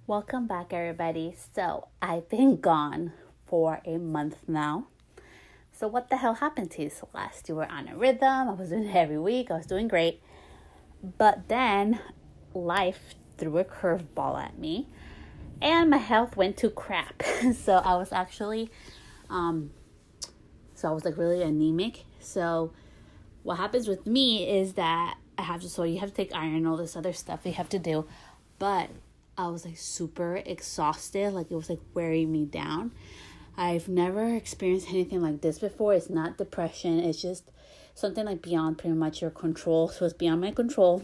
Welcome back, everybody. So, I've been gone for a month now. So, what the hell happened to you, Celeste? You were on a rhythm. I was doing it every week. I was doing great. But then life threw a curveball at me and my health went to crap. So, I was actually, I was like really anemic. So, what happens with me is that you have to take iron and all this other stuff you have to do. But I was like super exhausted. Like it was like wearing me down. I've never experienced anything like this before. It's not depression. It's just something like beyond pretty much your control. So it's beyond my control.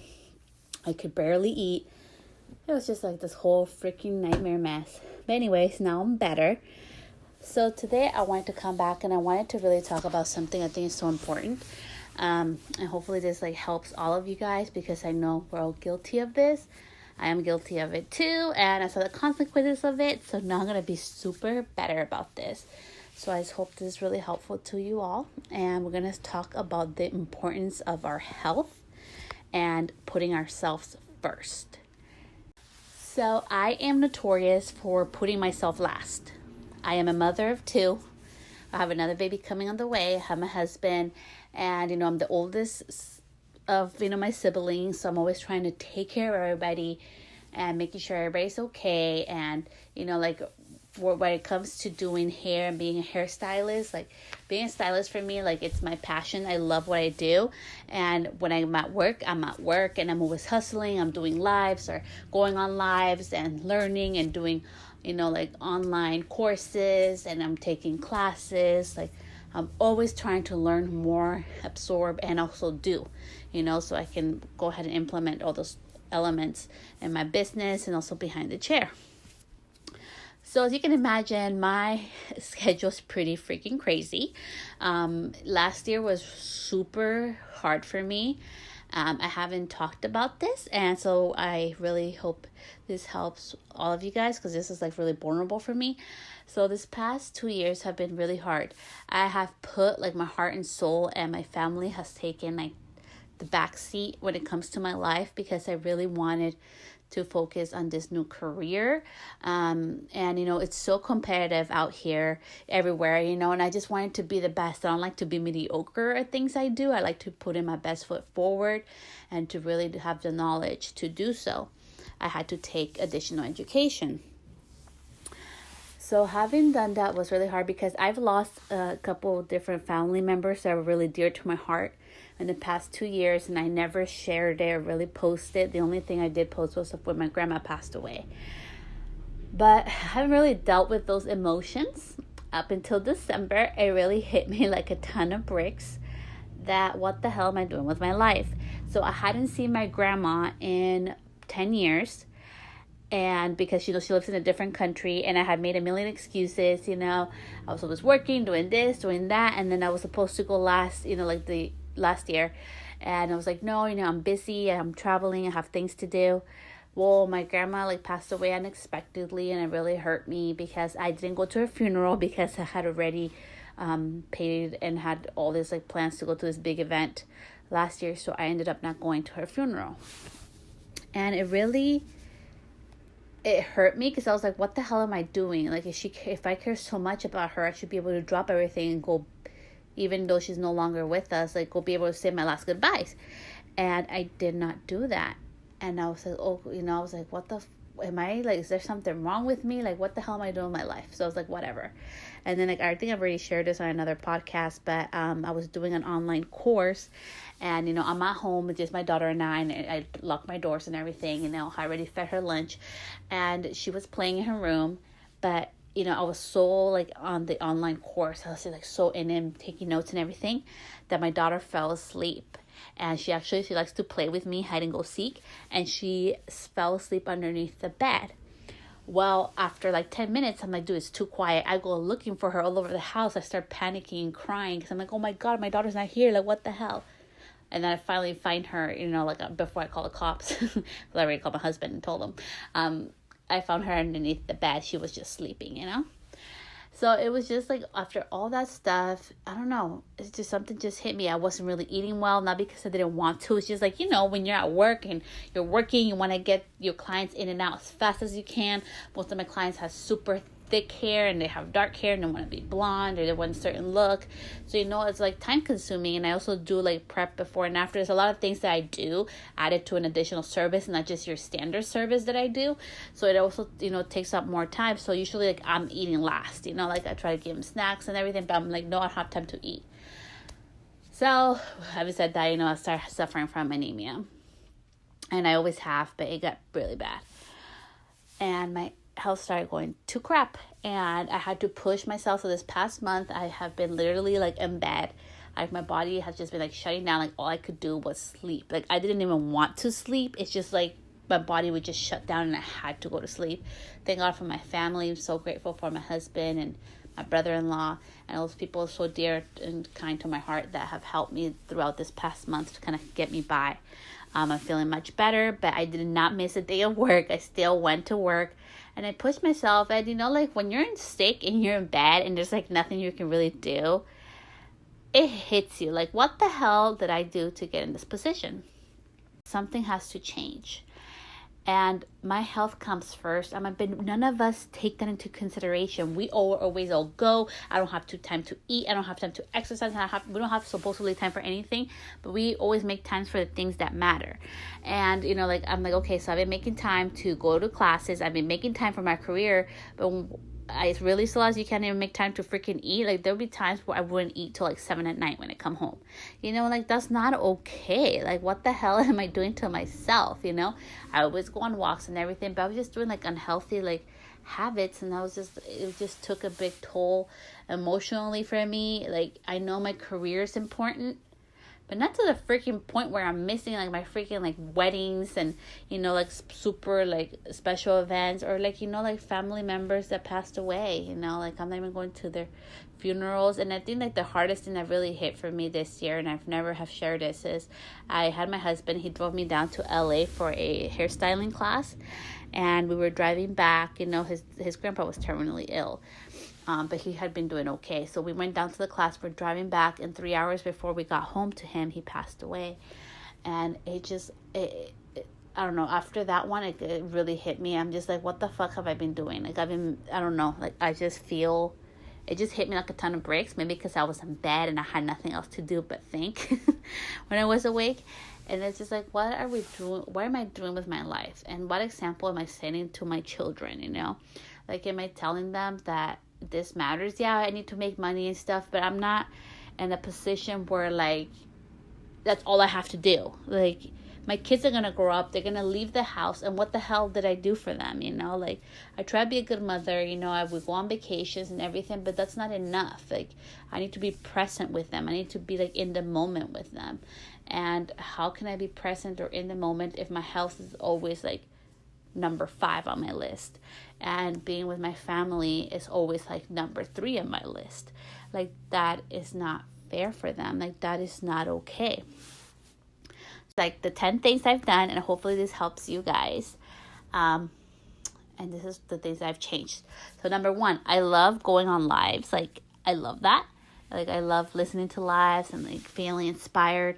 I could barely eat. It was just like this whole freaking nightmare mess. But anyways, now I'm better. So today I wanted to come back and I wanted to really talk about something I think is so important. And hopefully this like helps all of you guys because I know we're all guilty of this. I am guilty of it too, and I saw the consequences of it, so now I'm going to be super better about this. So I just hope this is really helpful to you all, and we're going to talk about the importance of our health and putting ourselves first. So I am notorious for putting myself last. I am a mother of two. I have another baby coming on the way. I have my husband, and I'm the oldest of my siblings, so I'm always trying to take care of everybody and making sure everybody's okay. And like when it comes to doing hair and being a hairstylist, like being a stylist for me, like it's my passion. I love what I do, and when I'm at work, and I'm always hustling. I'm doing lives or going on lives and learning and doing like online courses, and I'm taking classes. Like I'm always trying to learn more, absorb, and also do, so I can go ahead and implement all those elements in my business and also behind the chair. So as you can imagine, my schedule is pretty freaking crazy. Last year was super hard for me. I haven't talked about this, and so I really hope this helps all of you guys because this is like really vulnerable for me. So this past 2 years have been really hard. I have put like my heart and soul, and my family has taken like the back seat when it comes to my life because I really wanted to focus on this new career. And it's so competitive out here everywhere, and I just wanted to be the best. I don't like to be mediocre at things I do. I like to put in my best foot forward and to really have the knowledge to do so. I had to take additional education. So having done that was really hard because I've lost a couple different family members that were really dear to my heart in the past 2 years, and I never shared it or really posted. The only thing I did post was when my grandma passed away. But I haven't really dealt with those emotions up until December. It really hit me like a ton of bricks that what the hell am I doing with my life? So I hadn't seen my grandma in 10 years. And because, she lives in a different country, and I had made a million excuses, I was always working, doing this, doing that. And then I was supposed to go last year. And I was like, no, I'm busy, I'm traveling, I have things to do. Well, my grandma passed away unexpectedly, and it really hurt me because I didn't go to her funeral because I had already paid and had all this plans to go to this big event last year. So I ended up not going to her funeral. And it hurt me because I was like, what the hell am I doing? If I care so much about her, I should be able to drop everything and go, even though she's no longer with us, go be able to say my last goodbyes. And I did not do that. And I was like, I was like, am I, is there something wrong with me? What the hell am I doing in my life? So I was like, whatever. And then I think I've already shared this on another podcast, but I was doing an online course, and I'm at home with just my daughter and I locked my doors and everything. I already fed her lunch, and she was playing in her room, but I was so on the online course, I was so in and taking notes and everything, that my daughter fell asleep. And she likes to play with me, hide and go seek, and she fell asleep underneath the bed. Well, after 10 minutes, I'm like, dude, it's too quiet. I go looking for her all over the house. I start panicking and crying because I'm like, oh my God, my daughter's not here. What the hell? And then I finally find her, before I call the cops, because I already called my husband and told him. I found her underneath the bed. She was just sleeping, So it was just like after all that stuff, I don't know, it's just something just hit me. I wasn't really eating well, not because I didn't want to. It's just like, when you're at work and you're working, you want to get your clients in and out as fast as you can. Most of my clients have super thick hair and they have dark hair and they want to be blonde or they want a certain look. So, it's like time consuming. And I also do like prep before and after. There's a lot of things that I do added to an additional service, not just your standard service that I do. So it also, takes up more time. So usually like I'm eating last, like I try to give them snacks and everything, but I'm like, no, I don't have time to eat. So having said that, I started suffering from anemia. And I always have, but it got really bad. And my health started going to crap, and I had to push myself. So this past month I have been literally like in bed, like my body has just been like shutting down. Like all I could do was sleep. Like I didn't even want to sleep. It's just like my body would just shut down and I had to go to sleep. Thank God for my family. I'm so grateful for my husband and my brother-in-law and those people so dear and kind to my heart that have helped me throughout this past month to kind of get me by. I'm feeling much better, but I did not miss a day of work. I still went to work. And I pushed myself, and like when you're sick and you're in bed and there's like nothing you can really do, it hits you. Like, what the hell did I do to get in this position? Something has to change. And my health comes first. None of us take that into consideration. We always go. I don't have time to eat. I don't have time to exercise. We don't have supposedly time for anything, but we always make times for the things that matter. And, like, I'm like, okay, so I've been making time to go to classes. I've been making time for my career, but I really still as you can't even make time to freaking eat. Like there'll be times where I wouldn't eat till like 7 at night when I come home. Like that's not okay. Like what the hell am I doing to myself? I always go on walks and everything, but I was just doing like unhealthy like habits, and it just took a big toll emotionally for me. Like I know my career is important, but not to the freaking point where I'm missing like my freaking like weddings and, like super like special events or like, like family members that passed away, like I'm not even going to their funerals. And I think like the hardest thing that really hit for me this year, and I've never have shared this, is I had my husband, he drove me down to LA for a hairstyling class, and we were driving back, his grandpa was terminally ill. But he had been doing okay. So we went down to the class. We're driving back, and 3 hours before we got home to him, he passed away. And I don't know, after that one, it really hit me. I'm just like, what the fuck have I been doing? Like, I don't know, like, I just feel, it just hit me like a ton of bricks, maybe because I was in bed and I had nothing else to do but think when I was awake. And it's just like, what are we doing? What am I doing with my life? And what example am I setting to my children, Like, am I telling them that this matters? Yeah, I need to make money and stuff, but I'm not in a position where like that's all I have to do. Like my kids are gonna grow up, they're gonna leave the house, and what the hell did I do for them? Like I try to be a good mother, I would go on vacations and everything, but that's not enough. Like I need to be present with them. I need to be like in the moment with them. And how can I be present or in the moment if my health is always like number 5 on my list, and being with my family is always like number 3 on my list? Like that is not fair for them. Like that is not okay. Like the 10 things I've done, and hopefully this helps you guys, and this is the things I've changed. So number 1, I love going on lives. Like I love that. Like I love listening to lives and like feeling inspired.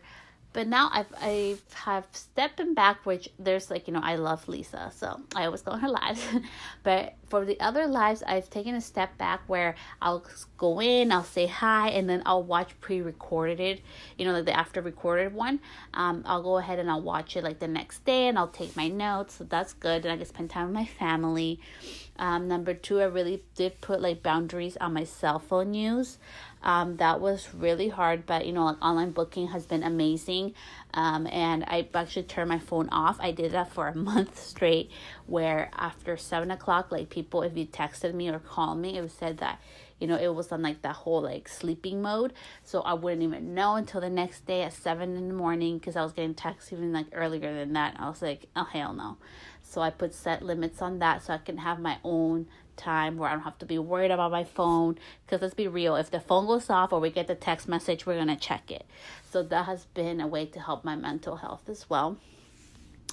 But now I have stepping back, which there's like, I love Lisa, so I always go on her lives. But for the other lives, I've taken a step back where I'll go in, I'll say hi, and then I'll watch pre-recorded, like the after recorded one. I'll go ahead and I'll watch it like the next day, and I'll take my notes. So that's good. And I can spend time with my family. Number 2, I really did put like boundaries on my cell phone use. That was really hard, but like online booking has been amazing. And I actually turned my phone off. I did that for a month straight, where after 7 o'clock, like people, if you texted me or called me, it was said that, it was on like that whole like sleeping mode. So I wouldn't even know until the next day at 7 in the morning, because I was getting texts even like earlier than that. I was like, oh, hell no. So I put set limits on that so I can have my own time where I don't have to be worried about my phone. Because let's be real, if the phone goes off or we get the text message, we're going to check it. So that has been a way to help my mental health as well.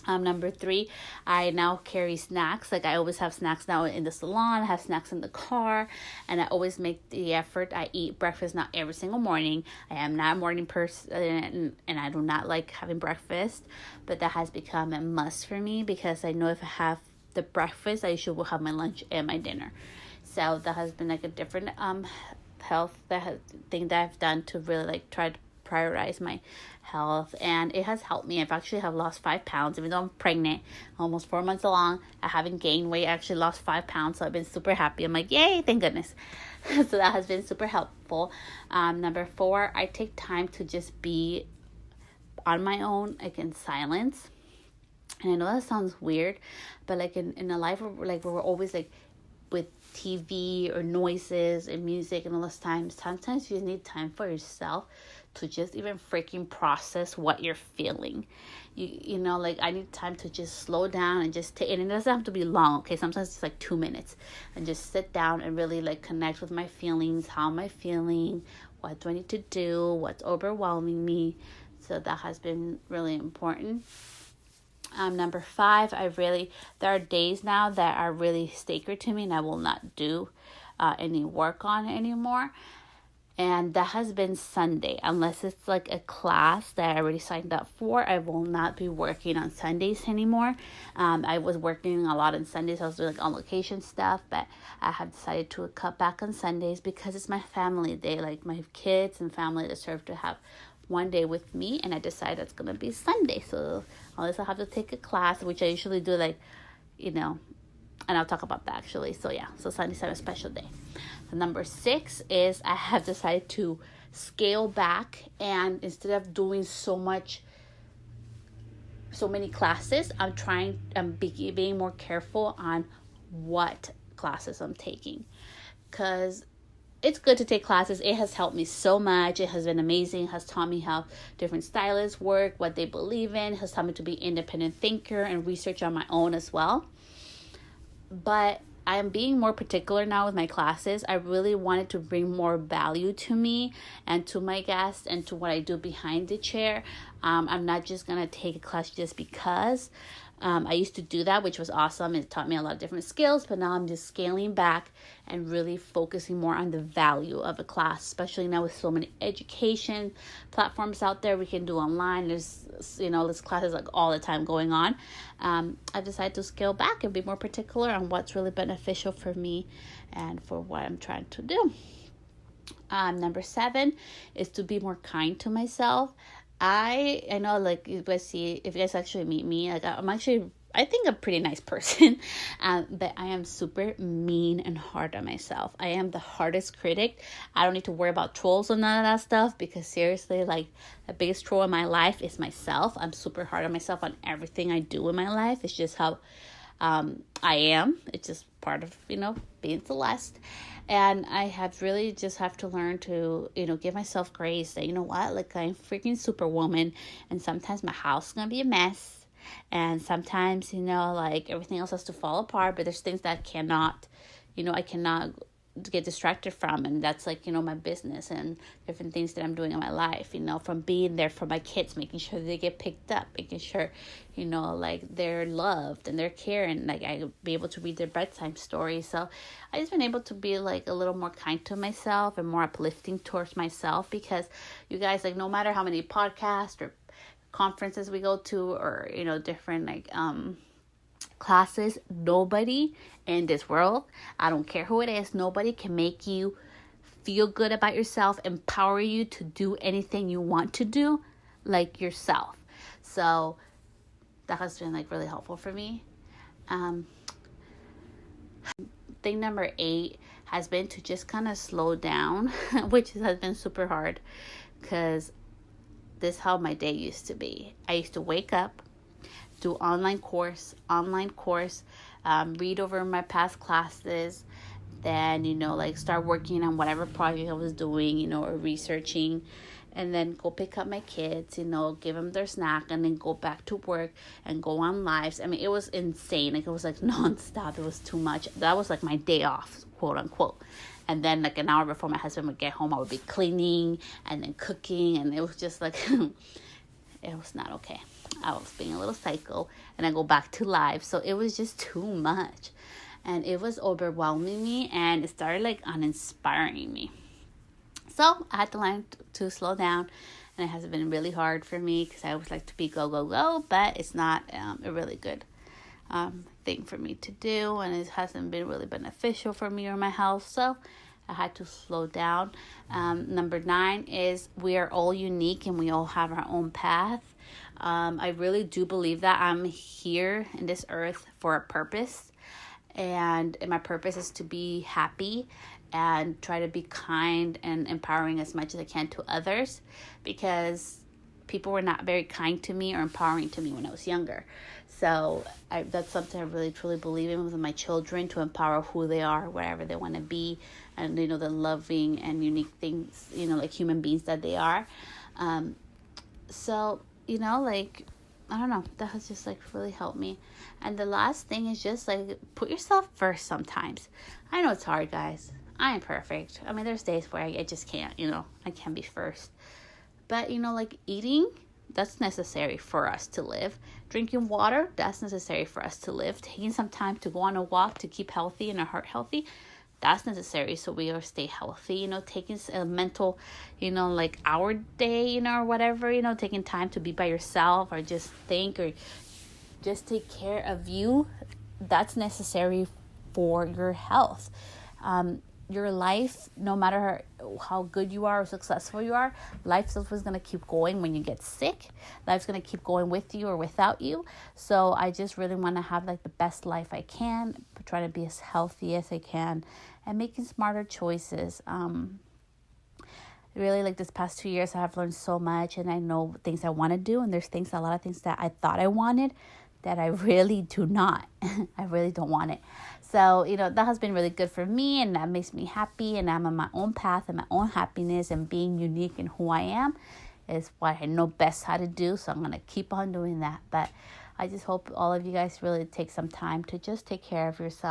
Number 3, I now carry snacks. Like I always have snacks now in the salon, I have snacks in the car, and I always make the effort. I eat breakfast not every single morning. I am not a morning person, and I do not like having breakfast, but that has become a must for me because I know if I have the breakfast, I usually will have my lunch and my dinner. So that has been like a different health thing that I've done to really like try to prioritize my health, and it has helped me. I've actually have lost 5 pounds, even though I'm pregnant, almost 4 months along. I haven't gained weight. I actually lost 5 pounds, so I've been super happy. I'm like, yay, thank goodness. So that has been super helpful. Number 4, I take time to just be on my own, like in silence. And I know that sounds weird, but like in a life where, like, where we're always like with TV or noises and music and all those times, sometimes you need time for yourself to just even freaking process what you're feeling. You know, like I need time to just slow down and just take, and it doesn't have to be long, okay? Sometimes it's like 2 minutes, and just sit down and really like connect with my feelings. How am I feeling? What do I need to do? What's overwhelming me? So that has been really important. Number 5, there are days now that are really sacred to me, and I will not do any work on anymore. And that has been Sunday. Unless it's like a class that I already signed up for, I will not be working on Sundays anymore. I was working a lot on Sundays. I was doing like on location stuff, but I have decided to cut back on Sundays because it's my family day. Like my kids and family deserve to have one day with me, and I decided it's going to be Sunday. So unless I have to take a class, which I usually do, like, you know, and I'll talk about that actually. So yeah, so Sunday's a special day. So number 6 is I have decided to scale back, and instead of doing so many classes, I'm being more careful on what classes I'm taking, because it's good to take classes. It has helped me so much. It has been amazing. It has taught me how different stylists work, what they believe in. It has taught me to be an independent thinker and research on my own as well. But I am being more particular now with my classes. I really wanted to bring more value to me and to my guests and to what I do behind the chair. I'm not just going to take a class just because. I used to do that, which was awesome. It taught me a lot of different skills, but now I'm just scaling back and really focusing more on the value of a class, especially now with so many education platforms out there we can do online. There's classes like all the time going on. I've decided to scale back and be more particular on what's really beneficial for me and for what I'm trying to do. Number 7 is to be more kind to myself. I know, like, you guys see, if you guys actually meet me, like, I think I'm a pretty nice person, but I am super mean and hard on myself. I am the hardest critic. I don't need to worry about trolls or none of that stuff, because seriously, like, the biggest troll in my life is myself. I'm super hard on myself on everything I do in my life. It's just how I am. It's just part of, being Celeste. And I have really just have to learn to, give myself grace that, like, I'm freaking superwoman, and sometimes my house is going to be a mess. And sometimes, like, everything else has to fall apart, but there's things that I cannot get distracted from, and that's like, my business and different things that I'm doing in my life, from being there for my kids, making sure they get picked up, making sure, like, they're loved and they're cared, and like I be able to read their bedtime stories. So I just been able to be like a little more kind to myself and more uplifting towards myself, because you guys, like, no matter how many podcasts or conferences we go to, or different like classes, nobody in this world, I don't care who it is, nobody can make you feel good about yourself, empower you to do anything you want to do like yourself. So that has been like really helpful for me. Thing number 8 has been to just kind of slow down, which has been super hard, because this is how my day used to be. I used to wake up, do online course, read over my past classes, then, like, start working on whatever project I was doing, or researching, and then go pick up my kids, give them their snack, and then go back to work and go on lives. I mean, it was insane. Like, it was like nonstop. It was too much. That was like my day off, quote unquote. And then, like, an hour before my husband would get home, I would be cleaning and then cooking, and it was just like, it was not okay. I was being a little psycho, and I go back to live. So it was just too much, and it was overwhelming me, and it started like uninspiring me. So I had to learn to slow down, and it has been really hard for me because I always like to be go, go, go, but it's not a really good thing for me to do, and it hasn't been really beneficial for me or my health. So I had to slow down. Number 9 is we are all unique and we all have our own path. I really do believe that I'm here in this earth for a purpose, and my purpose is to be happy and try to be kind and empowering as much as I can to others, because people were not very kind to me or empowering to me when I was younger. So that's something I really truly believe in with my children, to empower who they are, wherever they want to be, and the loving and unique things, like human beings that they are. So I don't know, that has just really helped me. And the last thing is just put yourself first sometimes. I know it's hard, guys. I ain't perfect. I mean, there's days where I just can't, I can't be first. But, eating, that's necessary for us to live. Drinking water, that's necessary for us to live. Taking some time to go on a walk to keep healthy and our heart healthy, that's necessary so we will stay healthy. Taking a mental, hour day, or whatever, taking time to be by yourself or just think or just take care of you, that's necessary for your health. Your life, no matter how good you are or successful you are, life's always going to keep going when you get sick. Life's going to keep going with you or without you. So I just really want to have the best life I can, but try to be as healthy as I can and making smarter choices. Really, this past 2 years, I have learned so much, and I know things I want to do, and there's a lot of things that I thought I wanted that I really do not. I really don't want it. So, that has been really good for me, and that makes me happy, and I'm on my own path and my own happiness, and being unique in who I am is what I know best how to do. So I'm going to keep on doing that. But I just hope all of you guys really take some time to just take care of yourself.